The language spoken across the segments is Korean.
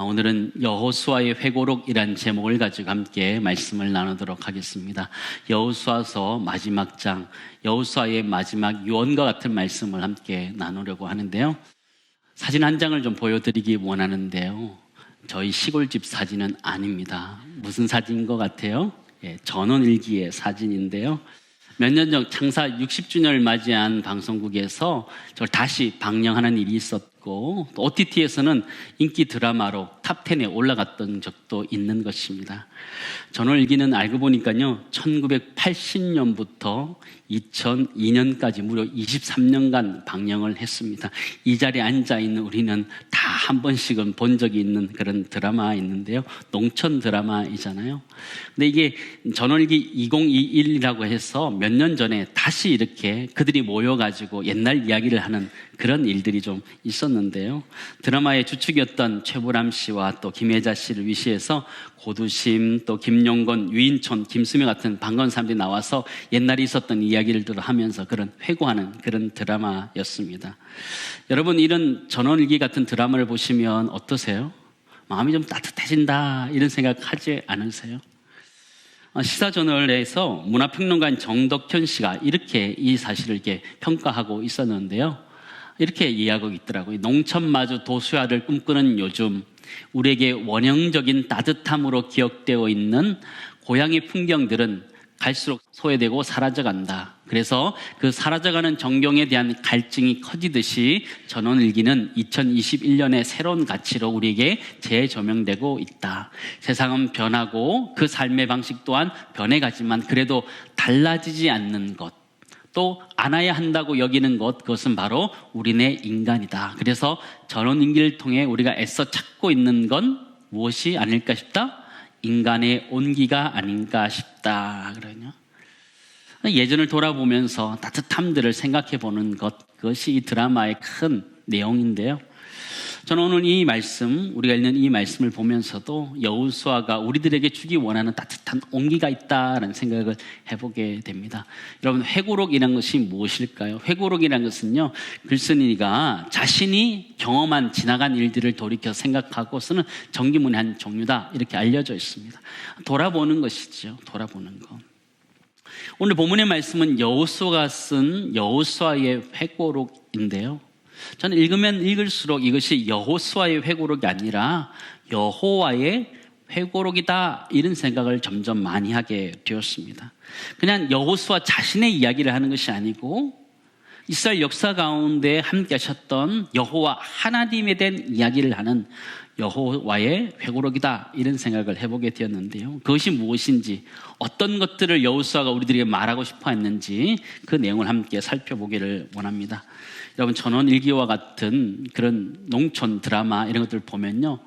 오늘은 여호수아의 회고록이란 제목을 가지고 함께 말씀을 나누도록 하겠습니다. 여호수아서 마지막 장, 여호수아의 마지막 유언과 같은 말씀을 함께 나누려고 하는데요. 사진 한 장을 좀 보여드리기 원하는데요. 저희 시골집 사진은 아닙니다. 무슨 사진인 것 같아요? 전원일기의 사진인데요. 몇 년 전 창사 60주년을 맞이한 방송국에서 저를 다시 방영하는 일이 있었고, 또 OTT에서는 인기 드라마로 탑10에 올라갔던 적도 있는 것입니다. 전원일기는 알고 보니까요, 1980년부터 2002년까지 무려 23년간 방영을 했습니다. 이 자리에 앉아있는 우리는 다 한 번씩은 본 적이 있는 그런 드라마있는데요. 농촌 드라마이잖아요. 근데 이게 전원일기 2021이라고 해서 몇 년 전에 다시 이렇게 그들이 모여가지고 옛날 이야기를 하는 그런 일들이 좀 있었는데요. 드라마의 주축이었던 최보람 씨와 또 김혜자 씨를 위시해서 고두심, 또 김용건, 유인촌, 김수미 같은 반가운 사람들이 나와서 옛날에 있었던 이야기를 하면서 그런 회고하는 그런 드라마였습니다. 여러분, 이런 전원일기 같은 드라마를 보시면 어떠세요? 마음이 좀 따뜻해진다 이런 생각하지 않으세요? 시사저널에서 문화평론가인 정덕현 씨가 이렇게 이 사실을 이렇게 평가하고 있었는데요. 이렇게 이야기하고 있더라고요. 농촌마저 도시화를 꿈꾸는 요즘 우리에게 원형적인 따뜻함으로 기억되어 있는 고향의 풍경들은 갈수록 소외되고 사라져간다. 그래서 그 사라져가는 전경에 대한 갈증이 커지듯이 전원일기는 2021년의 새로운 가치로 우리에게 재조명되고 있다. 세상은 변하고 그 삶의 방식 또한 변해가지만 그래도 달라지지 않는 것, 또 안아야 한다고 여기는 것, 그것은 바로 우리네 인간이다. 그래서 전원일기를 통해 우리가 애써 찾고 있는 건 무엇이 아닐까 싶다? 인간의 온기가 아닌가 싶다. 그러냐? 예전을 돌아보면서 따뜻함들을 생각해 보는 것, 그것이 이 드라마의 큰 내용인데요. 저는 오늘 이 말씀, 우리가 읽는 이 말씀을 보면서도 여호수아가 우리들에게 주기 원하는 따뜻한 온기가 있다라는 생각을 해보게 됩니다. 여러분, 회고록이라는 것이 무엇일까요? 회고록이라는 것은요, 글쓴이가 자신이 경험한 지나간 일들을 돌이켜 생각하고 쓰는 정기문의 한 종류다, 이렇게 알려져 있습니다. 돌아보는 것이죠. 돌아보는 것. 오늘 본문의 말씀은 여호수아가 쓴 여호수아의 회고록인데요. 저는 읽으면 읽을수록 이것이 여호수아의 회고록이 아니라 여호와의 회고록이다, 이런 생각을 점점 많이 하게 되었습니다. 그냥 여호수아 자신의 이야기를 하는 것이 아니고 이스라엘 역사 가운데 함께 하셨던 여호와 하나님에 대한 이야기를 하는 여호와의 회고록이다, 이런 생각을 해보게 되었는데요. 그것이 무엇인지, 어떤 것들을 여호수아가 우리들에게 말하고 싶어 했는지 그 내용을 함께 살펴보기를 원합니다. 여러분, 전원일기와 같은 그런 농촌 드라마 이런 것들을 보면요,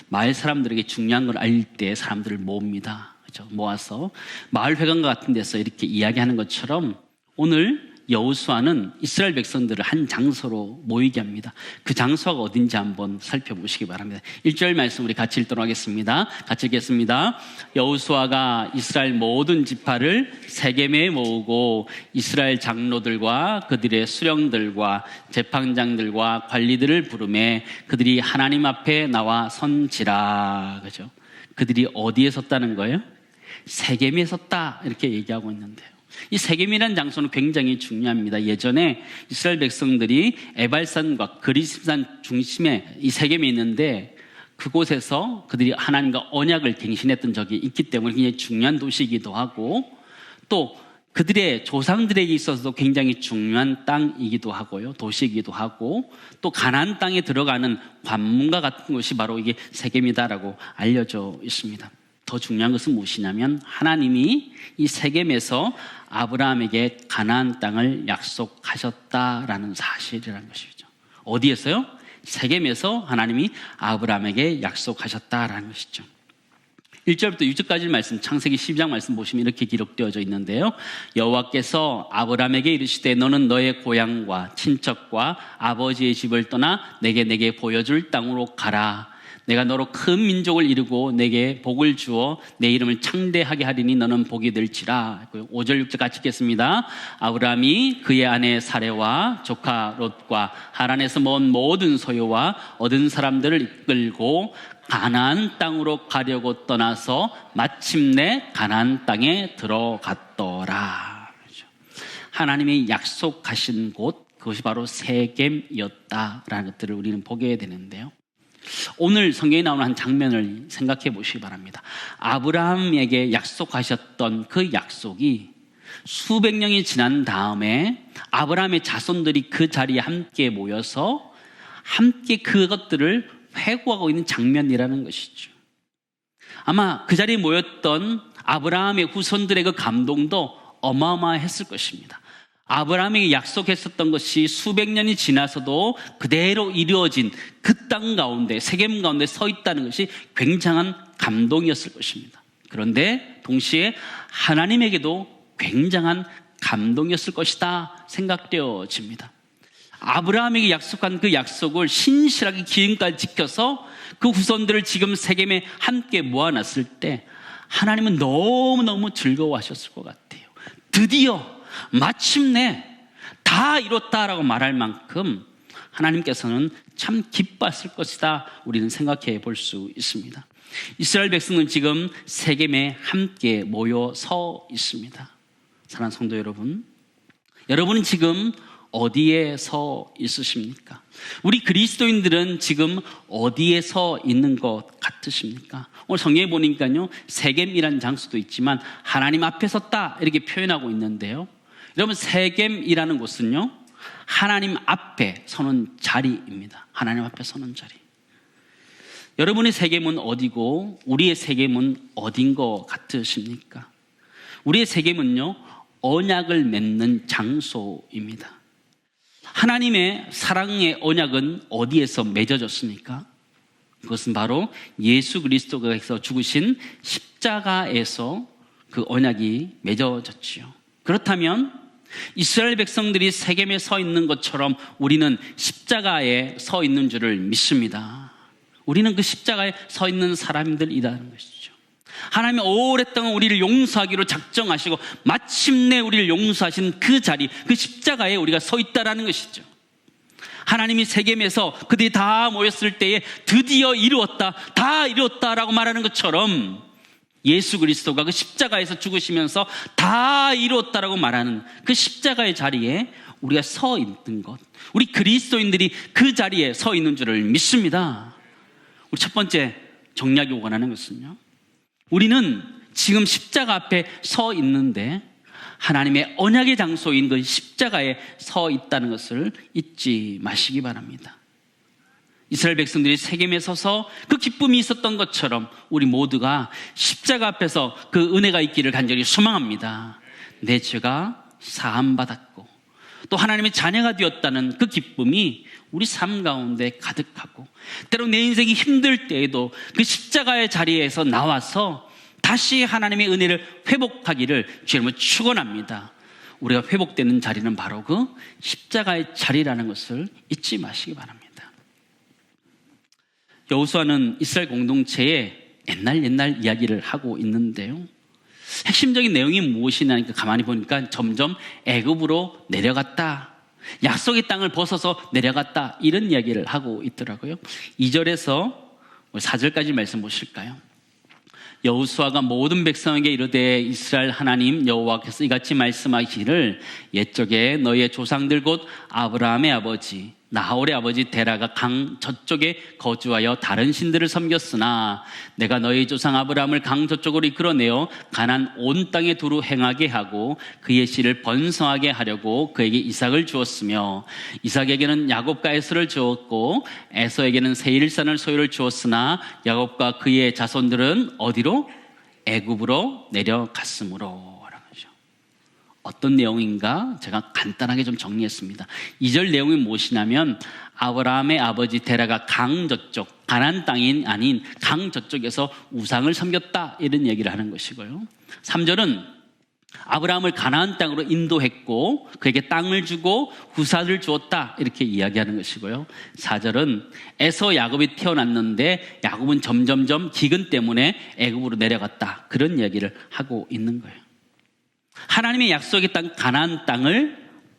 마을 사람들에게 중요한 걸 알릴 때 사람들을 모읍니다. 그렇죠? 모아서 마을 회관과 같은 데서 이렇게 이야기하는 것처럼 오늘 여호수아는 이스라엘 백성들을 한 장소로 모이게 합니다. 그 장소가 어딘지 한번 살펴보시기 바랍니다. 1절 말씀 우리 같이 읽도록 하겠습니다. 같이 읽겠습니다. 여호수아가 이스라엘 모든 지파를 세겜에 모으고 이스라엘 장로들과 그들의 수령들과 재판장들과 관리들을 부르매 그들이 하나님 앞에 나와 선지라. 그죠? 그들이 어디에 섰다는 거예요? 세겜에 섰다, 이렇게 얘기하고 있는데요. 이 세겜이라는 장소는 굉장히 중요합니다. 예전에 이스라엘 백성들이 에발산과 그리심산 중심에 이 세겜이 있는데 그곳에서 그들이 하나님과 언약을 갱신했던 적이 있기 때문에 굉장히 중요한 도시이기도 하고, 또 그들의 조상들에게 있어서도 굉장히 중요한 땅이기도 하고요, 도시이기도 하고, 또 가나안 땅에 들어가는 관문과 같은 것이 바로 이게 세겜이다라고 알려져 있습니다. 더 중요한 것은 무엇이냐면 하나님이 이 세겜에서 아브라함에게 가나안 땅을 약속하셨다라는 사실이라는 것이죠. 어디에서요? 세겜에서 하나님이 아브라함에게 약속하셨다라는 것이죠. 1절부터 6절까지 말씀, 창세기 12장 말씀 보시면 이렇게 기록되어져 있는데요. 여호와께서 아브라함에게 이르시되 너는 너의 고향과 친척과 아버지의 집을 떠나 내게 보여줄 땅으로 가라. 내가 너로 큰 민족을 이루고 내게 복을 주어 내 이름을 창대하게 하리니 너는 복이 될지라. 5절 6절 같이 읽겠습니다. 아브라함이 그의 아내 사레와 조카 롯과 하란에서 모은 모든 소유와 얻은 사람들을 이끌고 가나안 땅으로 가려고 떠나서 마침내 가나안 땅에 들어갔더라. 하나님이 약속하신 곳, 그것이 바로 세겜이었다라는 것들을 우리는 보게 되는데요. 오늘 성경에 나오는 한 장면을 생각해 보시기 바랍니다. 아브라함에게 약속하셨던 그 약속이 수백 년이 지난 다음에 아브라함의 자손들이 그 자리에 함께 모여서 함께 그것들을 회고하고 있는 장면이라는 것이죠. 아마 그 자리에 모였던 아브라함의 후손들의 그 감동도 어마어마했을 것입니다. 아브라함에게 약속했었던 것이 수백 년이 지나서도 그대로 이루어진 그 땅 가운데, 세겜 가운데 서 있다는 것이 굉장한 감동이었을 것입니다. 그런데 동시에 하나님에게도 굉장한 감동이었을 것이다 생각되어집니다. 아브라함에게 약속한 그 약속을 신실하게 기름까지 지켜서 그 후손들을 지금 세겜에 함께 모아놨을 때 하나님은 너무너무 즐거워하셨을 것 같아요. 드디어 마침내 다 이뤘다라고 말할 만큼 하나님께서는 참 기뻐했을 것이다 우리는 생각해 볼 수 있습니다. 이스라엘 백성은 지금 세겜에 함께 모여 서 있습니다. 사랑하는 성도 여러분, 여러분은 지금 어디에 서 있으십니까? 우리 그리스도인들은 지금 어디에 서 있는 것 같으십니까? 오늘 성경에 보니까요, 세겜이라는 장소도 있지만 하나님 앞에 섰다 이렇게 표현하고 있는데요. 여러분, 세겜이라는 곳은요, 하나님 앞에 서는 자리입니다. 하나님 앞에 서는 자리. 여러분의 세겜은 어디고 우리의 세겜은 어딘 것 같으십니까? 우리의 세겜은요, 언약을 맺는 장소입니다. 하나님의 사랑의 언약은 어디에서 맺어졌습니까? 그것은 바로 예수 그리스도께서 죽으신 십자가에서 그 언약이 맺어졌지요. 그렇다면 이스라엘 백성들이 세겜에 서 있는 것처럼 우리는 십자가에 서 있는 줄을 믿습니다. 우리는 그 십자가에 서 있는 사람들이라는 것이죠. 하나님이 오랫동안 우리를 용서하기로 작정하시고 마침내 우리를 용서하신 그 자리, 그 십자가에 우리가 서 있다라는 것이죠. 하나님이 세겜에서 그들이 다 모였을 때에 드디어 이루었다, 다 이루었다라고 말하는 것처럼 예수 그리스도가 그 십자가에서 죽으시면서 다 이루었다라고 말하는 그 십자가의 자리에 우리가 서 있는 것, 우리 그리스도인들이 그 자리에 서 있는 줄을 믿습니다. 우리 첫 번째 정리하기 원하는 것은요, 우리는 지금 십자가 앞에 서 있는데 하나님의 언약의 장소인 그 십자가에 서 있다는 것을 잊지 마시기 바랍니다. 이스라엘 백성들이 세겜에 서서 그 기쁨이 있었던 것처럼 우리 모두가 십자가 앞에서 그 은혜가 있기를 간절히 소망합니다. 내 죄가 사함받았고 또 하나님의 자녀가 되었다는 그 기쁨이 우리 삶 가운데 가득하고, 때로 내 인생이 힘들 때에도 그 십자가의 자리에서 나와서 다시 하나님의 은혜를 회복하기를 주님을 축원합니다. 우리가 회복되는 자리는 바로 그 십자가의 자리라는 것을 잊지 마시기 바랍니다. 여호수아는 이스라엘 공동체의 옛날 이야기를 하고 있는데요, 핵심적인 내용이 무엇이냐니까 가만히 보니까 점점 애굽으로 내려갔다, 약속의 땅을 벗어서 내려갔다, 이런 이야기를 하고 있더라고요. 2절에서 4절까지 말씀 보실까요? 여호수아가 모든 백성에게 이르되 이스라엘 하나님 여호와께서 이같이 말씀하시기를 옛적에 너희의 조상들 곧 아브라함의 아버지 나홀의 아버지 데라가 강 저쪽에 거주하여 다른 신들을 섬겼으나 내가 너희 조상 아브라함을 강 저쪽으로 이끌어내어 가나안 온 땅에 두루 행하게 하고 그의 씨를 번성하게 하려고 그에게 이삭을 주었으며 이삭에게는 야곱과 에서를 주었고 에서에게는 세일산을 소유를 주었으나 야곱과 그의 자손들은 어디로? 애굽으로 내려갔으므로. 어떤 내용인가 제가 간단하게 좀 정리했습니다. 2절 내용이 무엇이냐면 아브라함의 아버지 데라가 강 저쪽, 가나안 땅이 아닌 강 저쪽에서 우상을 섬겼다, 이런 얘기를 하는 것이고요. 3절은 아브라함을 가나안 땅으로 인도했고 그에게 땅을 주고 후사를 주었다, 이렇게 이야기하는 것이고요. 4절은 에서 야곱이 태어났는데 야곱은 점점점 기근 때문에 애굽으로 내려갔다, 그런 이야기를 하고 있는 거예요. 하나님의 약속의 땅 가나안 땅을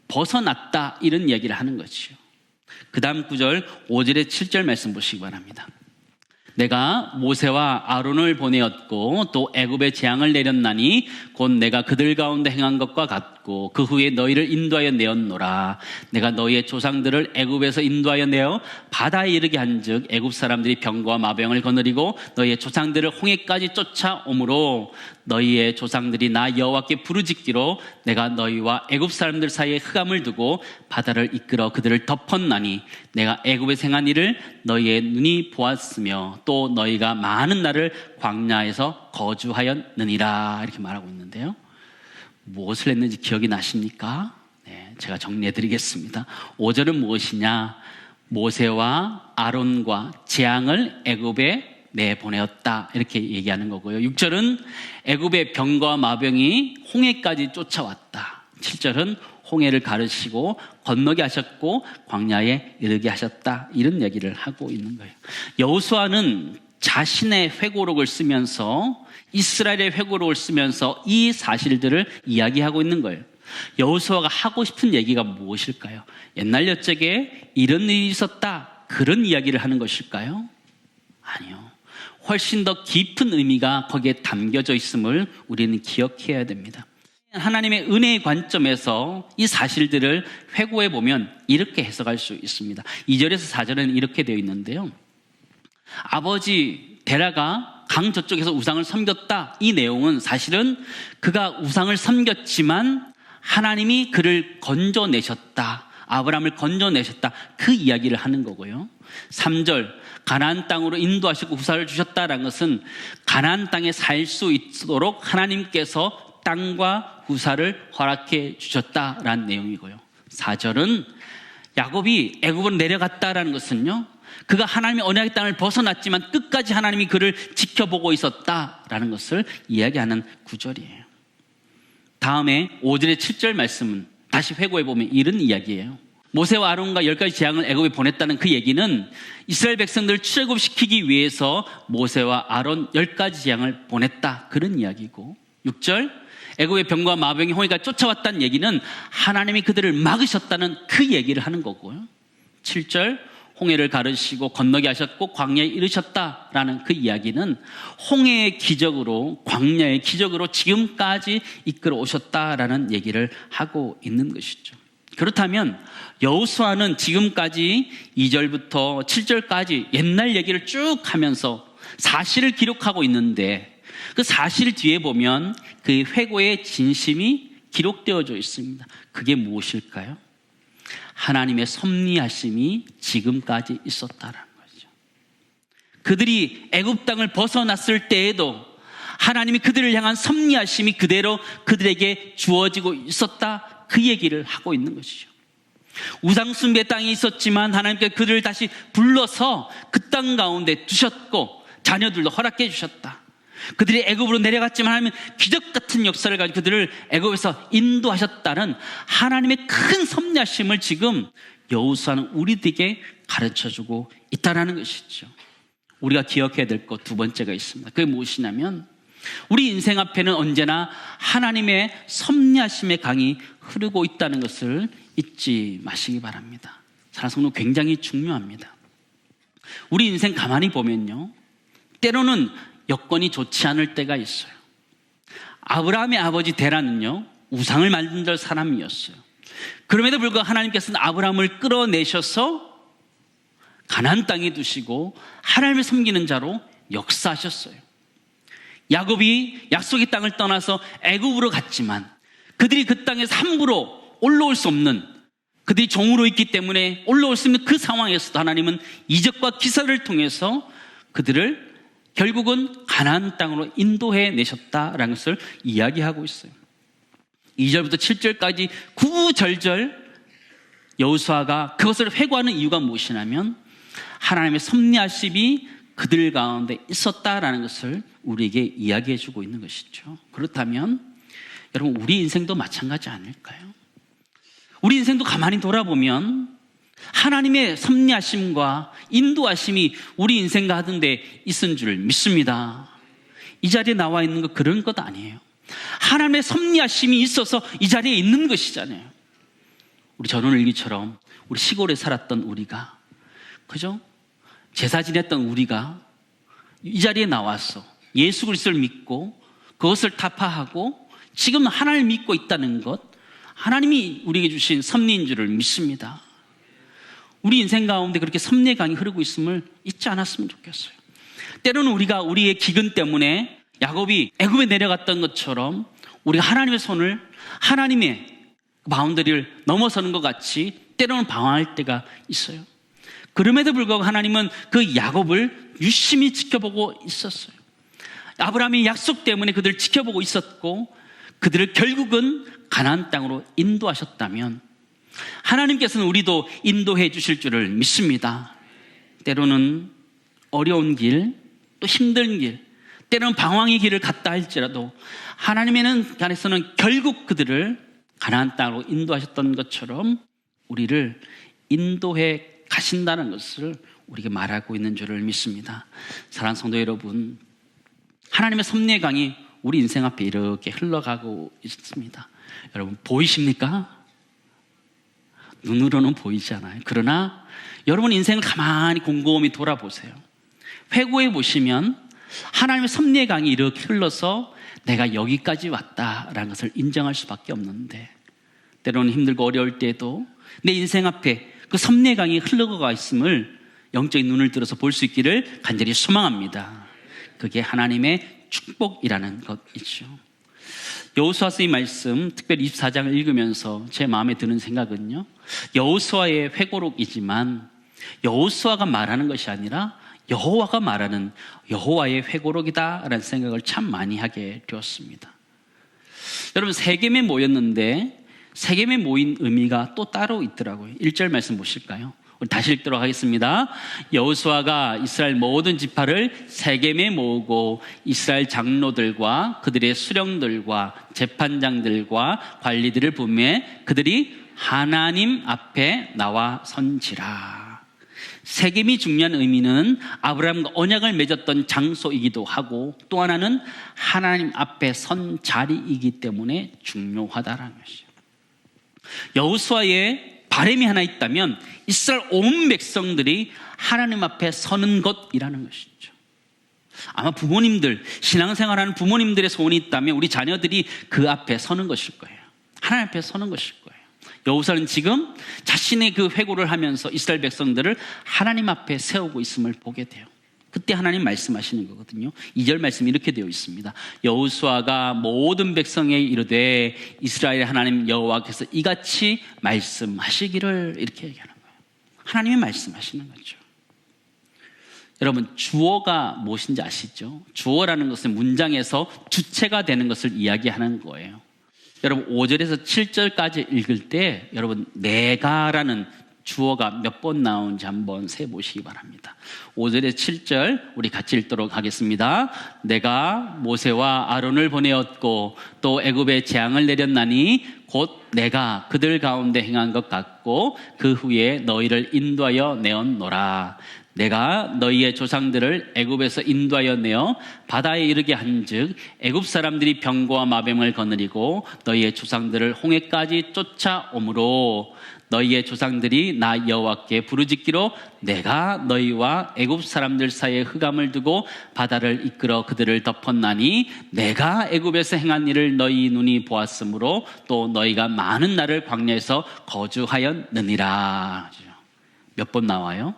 벗어났다, 이런 이야기를 하는 거죠. 그 다음 9절 5절에 7절 말씀 보시기 바랍니다. 내가 모세와 아론을 보내었고 또 애굽에 재앙을 내렸나니 곧 내가 그들 가운데 행한 것과 같고 그 후에 너희를 인도하여 내었노라. 내가 너희의 조상들을 애굽에서 인도하여 내어 바다에 이르게 한즉 애굽 사람들이 병과 마병을 거느리고 너희의 조상들을 홍해까지 쫓아오므로 너희의 조상들이 나 여호와께 부르짖기로 내가 너희와 애굽 사람들 사이에 흑암을 두고 바다를 이끌어 그들을 덮었나니 내가 애굽에 행한 일을 너희의 눈이 보았으며 또 너희가 많은 날을 광야에서 거주하였느니라. 이렇게 말하고 있는데요. 무엇을 했는지 기억이 나십니까? 네, 제가 정리해 드리겠습니다. 5절은 무엇이냐? 모세와 아론과 재앙을 애굽에 내보내었다, 이렇게 얘기하는 거고요. 6절은 애굽의 병과 마병이 홍해까지 쫓아왔다. 7절은 홍해를 가르시고 건너게 하셨고 광야에 이르게 하셨다, 이런 얘기를 하고 있는 거예요. 여호수아는 자신의 회고록을 쓰면서, 이스라엘의 회고록을 쓰면서 이 사실들을 이야기하고 있는 거예요. 여호수아가 하고 싶은 얘기가 무엇일까요? 옛날 옛적에 이런 일이 있었다, 그런 이야기를 하는 것일까요? 아니요. 훨씬 더 깊은 의미가 거기에 담겨져 있음을 우리는 기억해야 됩니다. 하나님의 은혜의 관점에서 이 사실들을 회고해 보면 이렇게 해석할 수 있습니다. 2절에서 4절에는 이렇게 되어 있는데요. 아버지 데라가 강 저쪽에서 우상을 섬겼다, 이 내용은 사실은 그가 우상을 섬겼지만 하나님이 그를 건져내셨다, 아브라함을 건져내셨다, 그 이야기를 하는 거고요. 3절 가나안 땅으로 인도하시고 후사를 주셨다라는 것은 가나안 땅에 살 수 있도록 하나님께서 땅과 후사를 허락해 주셨다라는 내용이고요. 4절은 야곱이 애굽으로 내려갔다라는 것은요, 그가 하나님의 언약의 땅을 벗어났지만 끝까지 하나님이 그를 지켜보고 있었다라는 것을 이야기하는 구절이에요. 다음에 5절의 7절 말씀은 다시 회고해 보면 이런 이야기예요. 모세와 아론과 10가지 재앙을 애굽에 보냈다는 그 얘기는 이스라엘 백성들을 출애굽시키기 위해서 모세와 아론 10가지 재앙을 보냈다, 그런 이야기고, 6절 애굽의 병과 마병이 홍해가 쫓아왔다는 얘기는 하나님이 그들을 막으셨다는 그 얘기를 하는 거고요. 7절 홍해를 가르시고 건너게 하셨고 광야에 이르셨다라는 그 이야기는 홍해의 기적으로, 광야의 기적으로 지금까지 이끌어 오셨다라는 얘기를 하고 있는 것이죠. 그렇다면 여호수아는 지금까지 2절부터 7절까지 옛날 얘기를 쭉 하면서 사실을 기록하고 있는데, 그 사실 뒤에 보면 그 회고의 진심이 기록되어져 있습니다. 그게 무엇일까요? 하나님의 섭리하심이 지금까지 있었다라는 거죠. 그들이 애굽 땅을 벗어났을 때에도 하나님이 그들을 향한 섭리하심이 그대로 그들에게 주어지고 있었다, 그 얘기를 하고 있는 것이죠. 우상숭배 땅이 있었지만 하나님께 그들을 다시 불러서 그 땅 가운데 두셨고 자녀들도 허락해 주셨다. 그들이 애굽으로 내려갔지만 하나님은 기적 같은 역사를 가지고 그들을 애굽에서 인도하셨다는 하나님의 큰 섭리하심을 지금 여호수아는 우리들에게 가르쳐주고 있다는 것이죠. 우리가 기억해야 될 것 두 번째가 있습니다. 그게 무엇이냐면 우리 인생 앞에는 언제나 하나님의 섭리하심의 강이 흐르고 있다는 것을 잊지 마시기 바랍니다. 사랑하는 성도, 굉장히 중요합니다. 우리 인생 가만히 보면요, 때로는 여건이 좋지 않을 때가 있어요. 아브라함의 아버지 데라는요, 우상을 만든 사람이었어요. 그럼에도 불구하고 하나님께서는 아브라함을 끌어내셔서 가나안 땅에 두시고 하나님을 섬기는 자로 역사하셨어요. 야곱이 약속의 땅을 떠나서 애굽으로 갔지만 그들이 그 땅에서 함부로 올라올 수 없는, 그들이 종으로 있기 때문에 올라올 수 있는 그 상황에서도 하나님은 이적과 기사를 통해서 그들을 결국은 가나안 땅으로 인도해 내셨다라는 것을 이야기하고 있어요. 2절부터 7절까지 구구절절 여호수아가 그것을 회고하는 이유가 무엇이냐면 하나님의 섭리하심이 그들 가운데 있었다라는 것을 우리에게 이야기해 주고 있는 것이죠. 그렇다면 여러분, 우리 인생도 마찬가지 아닐까요? 우리 인생도 가만히 돌아보면 하나님의 섭리하심과 인도하심이 우리 인생 가운데 있은 줄 믿습니다. 이 자리에 나와 있는 거 그런 것 아니에요. 하나님의 섭리하심이 있어서 이 자리에 있는 것이잖아요. 우리 전원일기처럼 우리 시골에 살았던 우리가, 그죠? 제사 지냈던 우리가 이 자리에 나와서 예수 그리스도를 믿고 그것을 타파하고 지금 하나님을 믿고 있다는 것, 하나님이 우리에게 주신 섭리인 줄을 믿습니다. 우리 인생 가운데 그렇게 섭리의 강이 흐르고 있음을 잊지 않았으면 좋겠어요. 때로는 우리가 우리의 기근 때문에 야곱이 애굽에 내려갔던 것처럼 우리가 하나님의 손을, 하나님의 바운더리를 넘어서는 것 같이 때로는 방황할 때가 있어요. 그럼에도 불구하고 하나님은 그 야곱을 유심히 지켜보고 있었어요. 아브라함의 약속 때문에 그들을 지켜보고 있었고 그들을 결국은 가나안 땅으로 인도하셨다면 하나님께서는 우리도 인도해 주실 줄을 믿습니다. 때로는 어려운 길, 또 힘든 길, 때로는 방황의 길을 갔다 할지라도 하나님의 간에서는 결국 그들을 가나안 땅으로 인도하셨던 것처럼 우리를 인도해 가신다는 것을 우리에게 말하고 있는 줄을 믿습니다. 사랑하는 성도 여러분, 하나님의 섭리의 강이 우리 인생 앞에 이렇게 흘러가고 있습니다. 여러분 보이십니까? 눈으로는 보이지 않아요. 그러나 여러분 인생을 가만히 곰곰이 돌아보세요. 회고해 보시면 하나님의 섭리의 강이 이렇게 흘러서 내가 여기까지 왔다라는 것을 인정할 수밖에 없는데, 때로는 힘들고 어려울 때에도 내 인생 앞에 그 섭리의 강이 흘러가 있음을 영적인 눈을 들어서 볼 수 있기를 간절히 소망합니다. 그게 하나님의 축복이라는 것이죠. 여호수아서의 말씀, 특별히 24장을 읽으면서 제 마음에 드는 생각은요, 여호수아의 회고록이지만 여호수아가 말하는 것이 아니라 여호와가 말하는 여호와의 회고록이다라는 생각을 참 많이 하게 되었습니다. 여러분 세겜에 모였는데 세겜에 모인 의미가 또 따로 있더라고요. 1절 말씀 보실까요? 우리 다시 읽도록 하겠습니다. 여호수아가 이스라엘 모든 지파를 세겜에 모으고 이스라엘 장로들과 그들의 수령들과 재판장들과 관리들을 부르매 그들이 하나님 앞에 나와 선지라. 세겜이 중요한 의미는 아브라함과 언약을 맺었던 장소이기도 하고 또 하나는 하나님 앞에 선 자리이기 때문에 중요하다라는 것이죠. 여호수아의 바람이 하나 있다면 이스라엘 온 백성들이 하나님 앞에 서는 것이라는 것이죠. 아마 부모님들, 신앙생활하는 부모님들의 소원이 있다면 우리 자녀들이 그 앞에 서는 것일 거예요. 하나님 앞에 서는 것일 거예요. 여호수아는 지금 자신의 그 회고를 하면서 이스라엘 백성들을 하나님 앞에 세우고 있음을 보게 돼요. 그때 하나님 말씀하시는 거거든요. 2절 말씀이 이렇게 되어 있습니다. 여호수아가 모든 백성에 이르되 이스라엘 하나님 여호와께서 이같이 말씀하시기를, 이렇게 얘기하는 거예요. 하나님이 말씀하시는 거죠. 여러분 주어가 무엇인지 아시죠? 주어라는 것은 문장에서 주체가 되는 것을 이야기하는 거예요. 여러분 5절에서 7절까지 읽을 때 여러분 내가라는 주어가 몇 번 나오는지 한번 세보시기 바랍니다. 5절에서 7절 우리 같이 읽도록 하겠습니다. 내가 모세와 아론을 보내었고 또 애굽에 재앙을 내렸나니 곧 내가 그들 가운데 행한 것 같고 그 후에 너희를 인도하여 내었노라. 내가 너희의 조상들을 애굽에서 인도하여 내어 바다에 이르게 한즉 애굽 사람들이 병거와 마병을 거느리고 너희의 조상들을 홍해까지 쫓아오므로 너희의 조상들이 나 여호와께 부르짖기로 내가 너희와 애굽 사람들 사이에 흑암을 두고 바다를 이끌어 그들을 덮었나니 내가 애굽에서 행한 일을 너희 눈이 보았으므로 또 너희가 많은 날을 광야에서 거주하였느니라. 몇 번 나와요?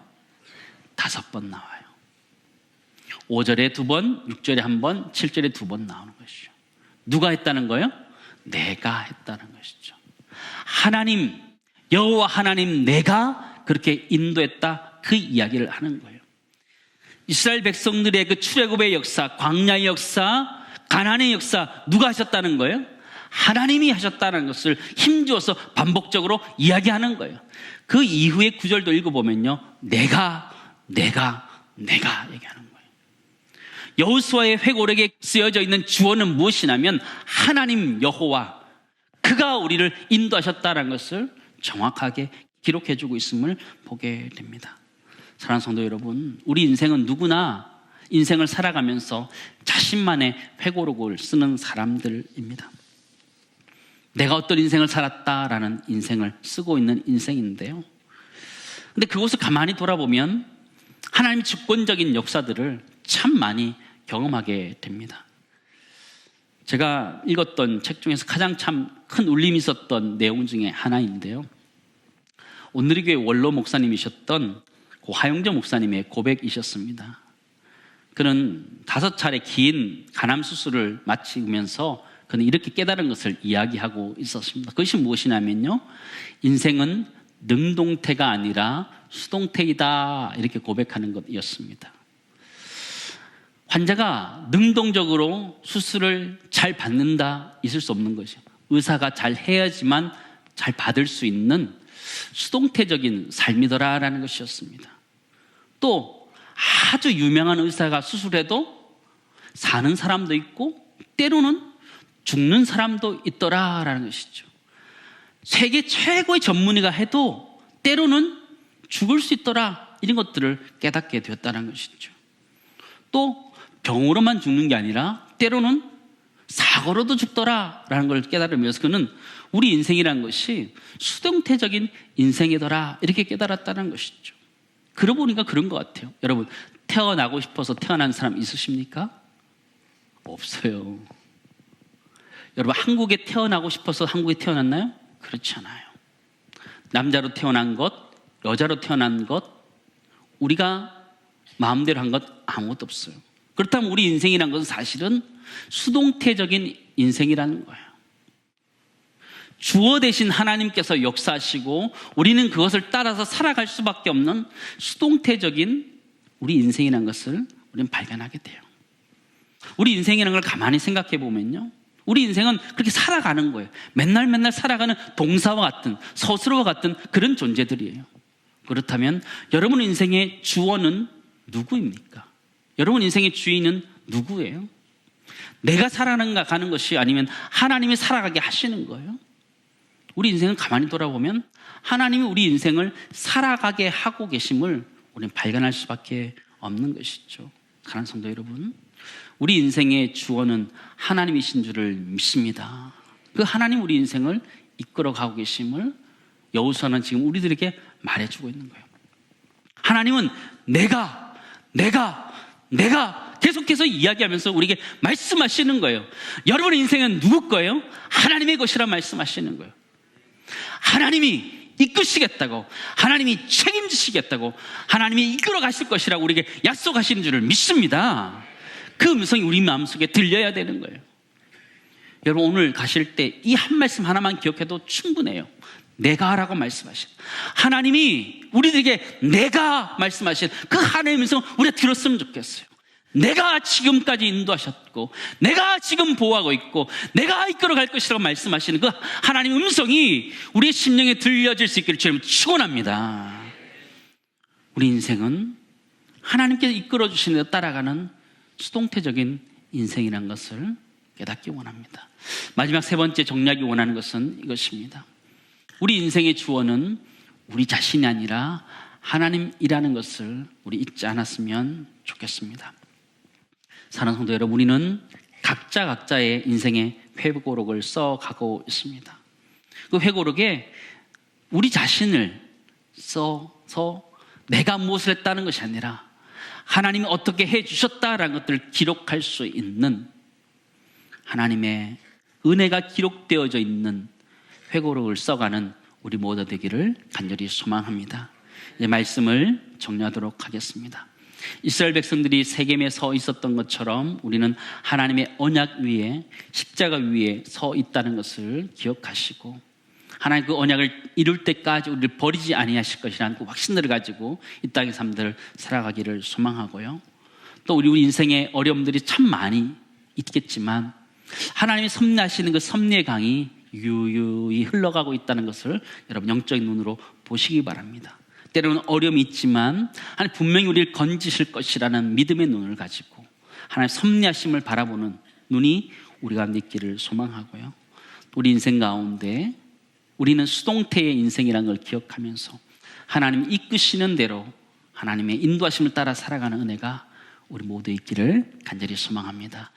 5번 나와요. 5절에 2번, 6절에 1번, 7절에 2번 나오는 것이죠. 누가 했다는 거예요? 내가 했다는 것이죠. 하나님, 여호와 하나님 내가 그렇게 인도했다, 그 이야기를 하는 거예요. 이스라엘 백성들의 그 출애굽의 역사, 광야의 역사, 가나안의 역사 누가 하셨다는 거예요? 하나님이 하셨다는 것을 힘주어서 반복적으로 이야기하는 거예요. 그 이후의 구절도 읽어보면요, 내가 얘기하는 거예요. 여호수아의 회고록에 쓰여져 있는 주어는 무엇이냐면 하나님 여호와, 그가 우리를 인도하셨다는 것을 정확하게 기록해주고 있음을 보게 됩니다. 사랑하는 성도 여러분, 우리 인생은 누구나 인생을 살아가면서 자신만의 회고록을 쓰는 사람들입니다. 내가 어떤 인생을 살았다라는 인생을 쓰고 있는 인생인데요, 근데 그것을 가만히 돌아보면 하나님의 주권적인 역사들을 참 많이 경험하게 됩니다. 제가 읽었던 책 중에서 가장 참 큰 울림이 있었던 내용 중에 하나인데요. 오늘의 교회 원로 목사님이셨던 하용조 목사님의 고백이셨습니다. 그는 5차례 긴 간암 수술을 마치면서 그는 이렇게 깨달은 것을 이야기하고 있었습니다. 그것이 무엇이냐면요, 인생은 능동태가 아니라 수동태이다, 이렇게 고백하는 것이었습니다. 환자가 능동적으로 수술을 잘 받는다, 있을 수 없는 것이죠. 의사가 잘 해야지만 잘 받을 수 있는 수동태적인 삶이더라라는 것이었습니다. 또 아주 유명한 의사가 수술해도 사는 사람도 있고 때로는 죽는 사람도 있더라라는 것이죠. 세계 최고의 전문의가 해도 때로는 죽을 수 있더라, 이런 것들을 깨닫게 되었다는 것이죠. 또 병으로만 죽는 게 아니라 때로는 사고로도 죽더라라는 걸 깨달으면서 그는 우리 인생이라는 것이 수동태적인 인생이더라, 이렇게 깨달았다는 것이죠. 그러고 보니까 그런 것 같아요. 여러분, 태어나고 싶어서 태어난 사람 있으십니까? 없어요. 여러분, 한국에 태어나고 싶어서 한국에 태어났나요? 그렇지 않아요. 남자로 태어난 것, 여자로 태어난 것, 우리가 마음대로 한 것 아무것도 없어요. 그렇다면 우리 인생이란 것은 사실은 수동태적인 인생이라는 거예요. 주어 대신 하나님께서 역사하시고 우리는 그것을 따라서 살아갈 수밖에 없는 수동태적인 우리 인생이라는 것을 우리는 발견하게 돼요. 우리 인생이라는 걸 가만히 생각해 보면요, 우리 인생은 그렇게 살아가는 거예요. 맨날 살아가는 동사와 같은, 서술어와 같은 그런 존재들이에요. 그렇다면 여러분 인생의 주어는 누구입니까? 여러분 인생의 주인은 누구예요? 내가 살아가는 것이 아니면 하나님이 살아가게 하시는 거예요? 우리 인생을 가만히 돌아보면 하나님이 우리 인생을 살아가게 하고 계심을 우리는 발견할 수밖에 없는 것이죠. 사랑하는 성도 여러분, 우리 인생의 주어는 하나님이신 줄을 믿습니다. 그 하나님 우리 인생을 이끌어가고 계심을 여호수아는 지금 우리들에게 말해주고 있는 거예요. 하나님은 내가 계속해서 이야기하면서 우리에게 말씀하시는 거예요. 여러분의 인생은 누구 거예요? 하나님의 것이라 말씀하시는 거예요. 하나님이 이끄시겠다고, 하나님이 책임지시겠다고, 하나님이 이끌어 가실 것이라고 우리에게 약속하시는 줄을 믿습니다. 그 음성이 우리 마음속에 들려야 되는 거예요. 여러분, 오늘 가실 때 이 한 말씀 하나만 기억해도 충분해요. 내가라고 말씀하신 하나님이 우리들에게 내가 말씀하신 그 하나님의 음성 우리가 들었으면 좋겠어요. 내가 지금까지 인도하셨고 내가 지금 보호하고 있고 내가 이끌어갈 것이라고 말씀하시는 그 하나님의 음성이 우리의 심령에 들려질 수 있기를 주님 축원합니다. 우리 인생은 하나님께서 이끌어주시는 대로 따라가는 수동태적인 인생이라는 것을 깨닫기 원합니다. 마지막 3번째 정리하기 원하는 것은 이것입니다. 우리 인생의 주어는 우리 자신이 아니라 하나님이라는 것을 우리 잊지 않았으면 좋겠습니다. 사랑하는 성도 여러분, 우리는 각자의 인생의 회고록을 써가고 있습니다. 그 회고록에 우리 자신을 써서 내가 무엇을 했다는 것이 아니라 하나님이 어떻게 해주셨다라는 것들을 기록할 수 있는 하나님의 은혜가 기록되어져 있는 회고록을 써가는 우리 모두 되기를 간절히 소망합니다. 이제 말씀을 정리하도록 하겠습니다. 이스라엘 백성들이 세겜에 서 있었던 것처럼 우리는 하나님의 언약 위에, 십자가 위에 서 있다는 것을 기억하시고 하나님 그 언약을 이룰 때까지 우리를 버리지 아니하실 것이라는 그 확신들을 가지고 이 땅의 삶들을 살아가기를 소망하고요. 또 우리 인생의 어려움들이 참 많이 있겠지만 하나님이 섭리하시는 그 섭리의 강이 유유히 흘러가고 있다는 것을 여러분 영적인 눈으로 보시기 바랍니다. 때로는 어려움이 있지만 하나님 분명히 우리를 건지실 것이라는 믿음의 눈을 가지고 하나님 섭리하심을 바라보는 눈이 우리 가운데 있기를 소망하고요. 우리 인생 가운데 우리는 수동태의 인생이라는 걸 기억하면서 하나님 이끄시는 대로 하나님의 인도하심을 따라 살아가는 은혜가 우리 모두 있기를 간절히 소망합니다.